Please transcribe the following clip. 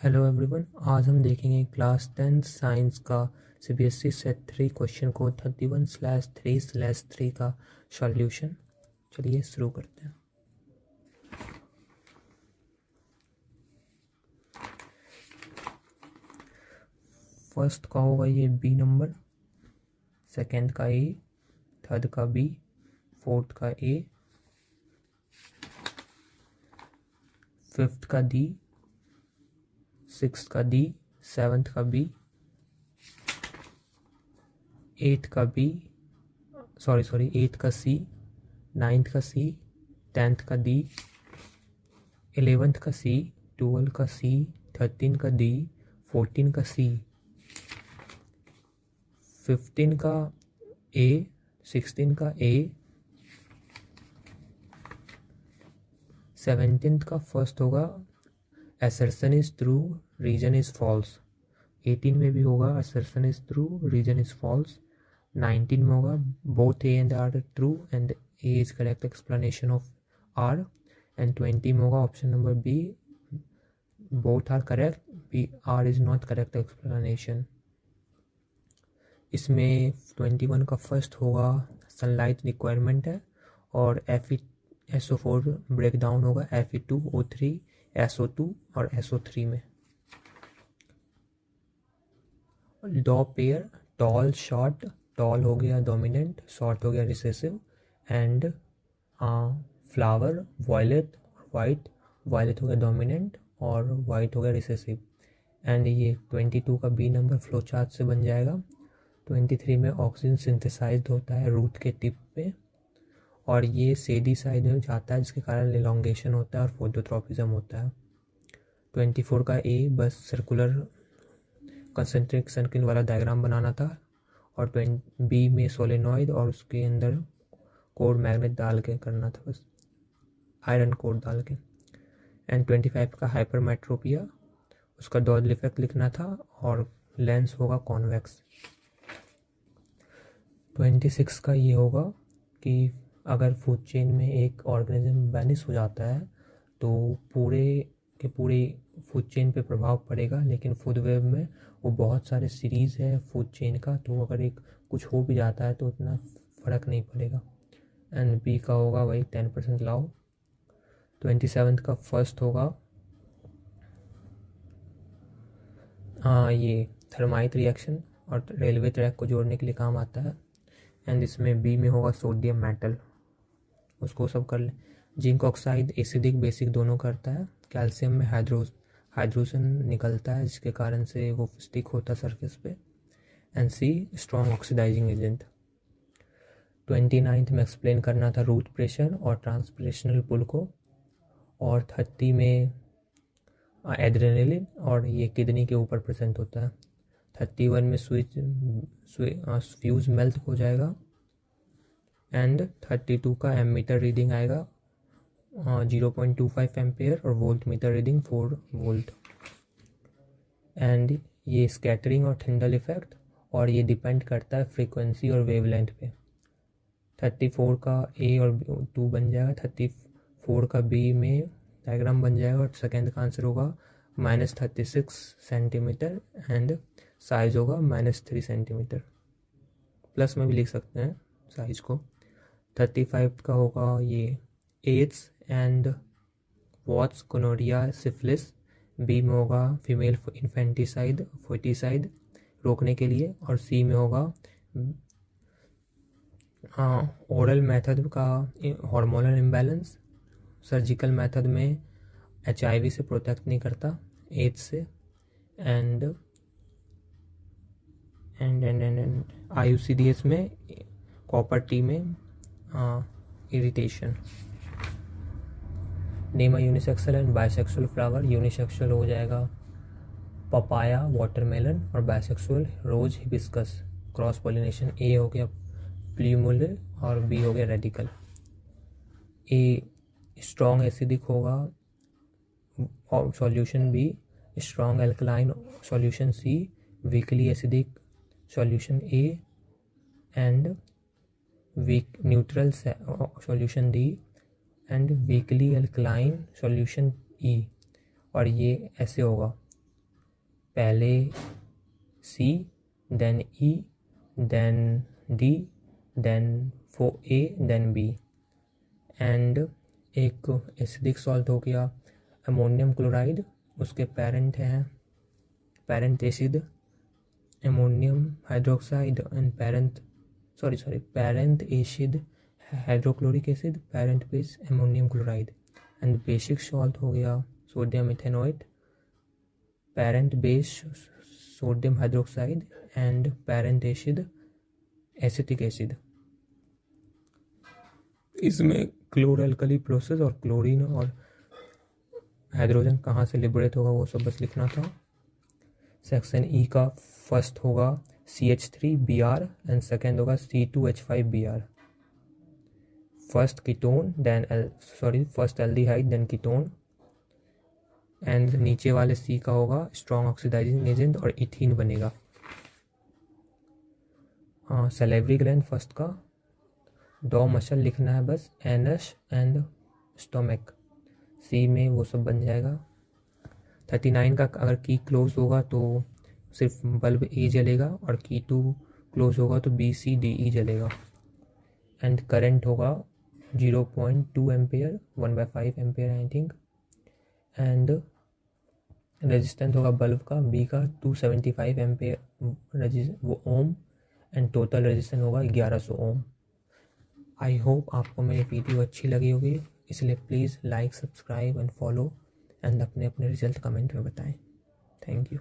Hello everyone, आज हम देखेंगे क्लास 10 साइंस का सीबीएसई सेट 3 क्वेश्चन को 31/3/3 का सॉल्यूशन। चलिए शुरू करते हैं। फर्स्ट का होगा ये बी नंबर, सेकंड का ए, थर्ड का बी, फोर्थ का ए, फिफ्थ का डी, सिक्स्थ का डी, सेवन्थ का बी, एट्थ का बी, एट्थ का सी, नाइन्थ का सी, टेंथ का डी, 11th का सी, 12 का सी, 13 का डी, 14 का सी, 15 का ए, 16 का ए, 17th का फर्स्ट होगा assertion is true, reason is false। 18 में भी होगा assertion is true, reason is false। 19 में होगा both A and R are true and A is correct explanation of R। and 20 में होगा option number B both are correct, B R is not correct explanation। इसमें 21 का first होगा sunlight requirement है और FeSO4 break down होगा Fe2O3 SO2 और SO3 में। दो पेयर टॉल शॉर्ट, टॉल हो गया डोमिनेंट, शॉर्ट हो गया recessive, and flower violet white, violet हो गया डोमिनेंट और वाइट हो गया रिसेसिव। एंड ये 22 का बी नंबर फ्लो चार्ट से बन जाएगा। 23 में ऑक्सीजन सिंथेसाइज्ड होता है रूट के टिप पे और ये सेडी साइड में जाता है जिसके कारण एलोंगेशन होता है और फोटोट्रॉपिज्म होता है। 24 का ए बस सर्कुलर कंसेंट्रिक सर्किल वाला डायग्राम बनाना था और बी में सोलेनॉइड और उसके अंदर कोर मैग्नेट डाल के करना था, बस आयरन कोर डाल के। एंड 25 का हाइपरमेट्रोपिया, उसका डॉयल इफेक्ट लिखना था और लेंस होगा कॉन्वेक्स। 26 का ये होगा कि अगर फूड चेन में एक ऑर्गेनिज्म वैनिश हो जाता है तो पूरे के पूरे फूड चेन पे प्रभाव पड़ेगा, लेकिन फूड वेब में वो बहुत सारे सीरीज़ है फूड चेन का, तो अगर एक कुछ हो भी जाता है तो उतना फ़र्क नहीं पड़ेगा। एंड बी का होगा वही 10% लाओ। 27 का फर्स्ट होगा ये थर्माइट रिएक्शन और रेलवे ट्रैक को जोड़ने के लिए काम आता है। एंड इसमें बी में होगा सोडियम मेटल, उसको सब कर लें। जिंक ऑक्साइड एसिडिक बेसिक दोनों करता है। कैल्शियम में हाइड्रोजन निकलता है जिसके कारण से वो स्टिक होता है सरफेस पे। And C strong oxidising agent. 29 में एक्सप्लेन करना था रूट प्रेशर और ट्रांसप्रेशनल पुल को। और 30 में एड्रेनलिन और ये किडनी के ऊपर प्रेजेंट होता है। 31 में फ्यूज मेल्ट हो जाएगा। एंड 32 का एमीटर रीडिंग आएगा 0.25 एम्पेयर और volt meter reading 4 volt. And ये स्कैटरिंग और थिंडल इफेक्ट और ये डिपेंड करता है फ्रीक्वेंसी और वेवलेंथ पे। 34 का ए और 2 बन जाएगा। 34 का बी में डायग्राम बन जाएगा और सेकेंड का आंसर होगा -36 सेंटीमीटर एंड साइज होगा -3 सेंटीमीटर। प्लस में भी लिख सकते हैं साइज को। 35 का होगा ये AIDS and warts gonorrhoea syphilis. B में होगा फीमेल इन्फेंटिसाइड फोर्टिसाइड रोकने के लिए। और सी में होगा ओरल मेथड का हार्मोनल इम्बैलेंस। सर्जिकल मेथड में HIV से प्रोटेक्ट नहीं करता, एड्स से। एंड IUCDs में कॉपर टी में irritation. Name unisexual and bisexual flower. Unisexual हो जाएगा पपाया वाटरमेलन और bisexual rose hibiscus. Cross pollination A हो गया प्ल्यूमुल और बी हो गया रेडिकल। ए स्ट्रॉन्ग एसिडिक होगा solution B, strong alkaline solution C, weakly acidic solution A and weak neutral solution D and weekly alkaline solution ई। और ये ऐसे होगा पहले C, then E, then D, then A, then B। And एक acidic salt हो गया ammonium chloride, उसके parent हैं parent acid ammonium hydroxide and parent acid hydrochloric acid, parent base ammonium chloride. And basic salt हो गया sodium ethanoid, parent base sodium hydroxide and parent acid acetic acid. इसमें क्लोरल्कली process और chlorine और hydrogen कहाँ से liberate होगा वो सब बस लिखना था। सेक्शन ई का फर्स्ट होगा CH3Br एंड सेकेंड होगा C2H5Br। First ketone first aldehyde then ketone. And नीचे वाले C का होगा स्ट्रॉन्ग ऑक्सीडाइजिंग एजेंट और इथीन बनेगा। हाँ, सैलिवरी ग्लैंड फर्स्ट का डॉ मसल लिखना है बस, एनस एंड स्टोमक। सी में वो सब बन जाएगा। 39 का अगर की क्लोज होगा तो सिर्फ बल्ब ए जलेगा और की 2 क्लोज होगा तो BCDE जलेगा। एंड करंट होगा 0.2 ampere 1/5 ampere I think. And resistance होगा बल्ब का बी का 275 एम्पेयर वो ओम। एंड टोटल रेजिस्टेंस होगा 1100 ओम। आई होप आपको मेरी वीडियो अच्छी लगी होगी, इसलिए please like subscribe and follow and अपने रिजल्ट कमेंट में बताएं। Thank you.